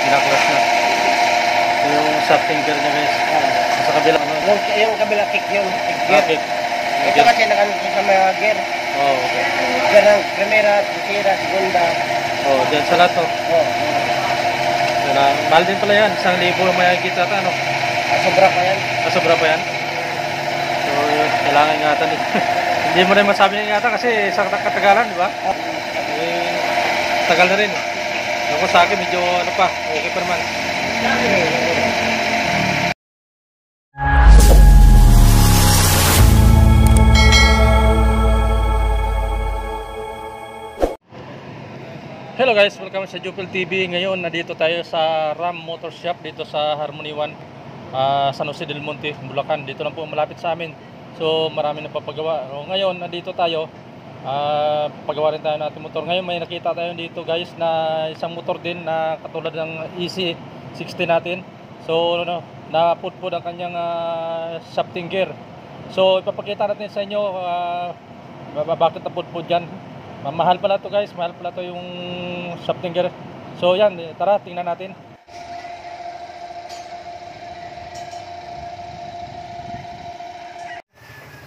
Kinaklas na. Ito yung shafting gear niya guys. Sa kabila. Yung kabila kick yun. Gear. Kick. Ito kasi nakalagay sa mga gear. Oh, okay. Gear ng primera, tercera, segunda. Oh, dyan sa lahat to. Oh. Mahal din pala yan. 1,000 may kita ata, no? Sobra pa yan. Sobra pa yan. So, kailangan ingatan din. Hindi mo rin masabi ng ingatan kasi sa katagalan, di ba? Eh, tagal na rin. Ako sa akin, medyo ano pa, okay pa naman. Hello guys, welcome sa Jupil TV. Ngayon, nandito tayo sa Ram Motor Shop dito sa Harmony 1, San Jose del Monte, Bulacan. Dito lang po malapit sa amin. So, marami na papagawa. So, ngayon, nandito tayo. Pagawa rin tayo ng ating motor. Ngayon, may nakita tayo dito guys na isang motor din na katulad ng EC60 natin. So, napudpud ang kanyang shafting gear. So, ipapakita natin sa inyo bakit napudpud yan. Mahal pala to guys, mahal pala to yung shafting gear. So yan, tara tingnan natin.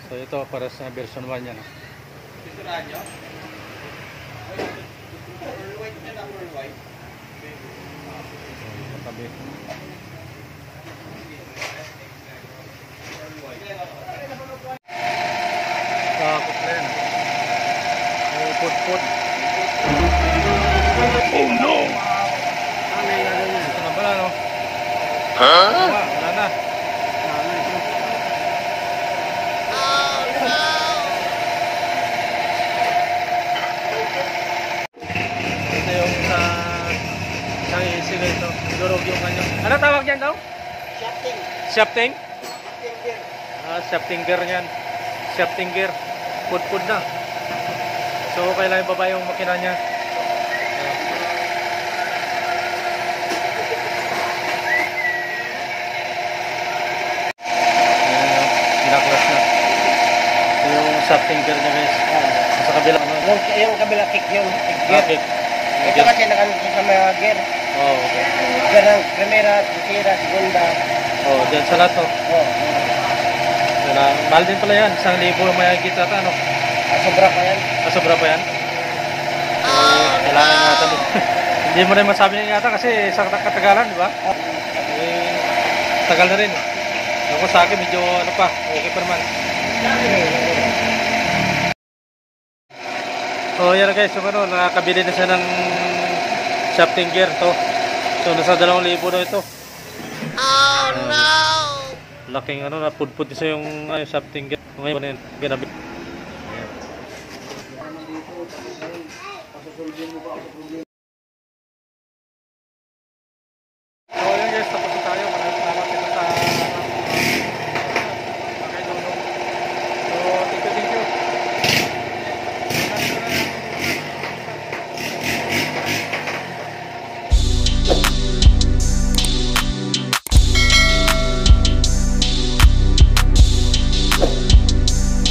So ito para sa version 1 yan. Pinturahan nyo? White na white. Tabi. Takot na yan. Put. Oh no! Ito na pala, no? Wala na. Oh no! Ito yung isang easy guys, no? Durog yung kanya. Ano tawag yan daw? Shafting. Shafting? Shafting gear. Shafting gear yan. Shafting gear. Put na. So, kailangan baba yung makina niya. Kinaklas na. Ito yung shafting gear niya guys. Sa kabila. Yung kabila kick yun. Gear. Kick. Ito kasi nakalagay sa mga gear. Oh, okay. Gear ng primera, tercera, segunda. Oh, dyan sa lahat to. Oh. Mahal din pala yan. 1,000 may kita ata, no? Sobra pa yan. Sobra pa yan? Kailangan ingatan din. Hindi mo rin masabi ng ingatan kasi sa katagalan, di ba? Eh, tagal na rin. Ako sa akin, medyo ano pa, okay pa naman. So yan guys, so, nakakabili na siya ng shafting gear to. So nasa 2,000 na ito. Oh no! Laking napudpud siya yung shafting gear. Ngayon na yun, ginabi.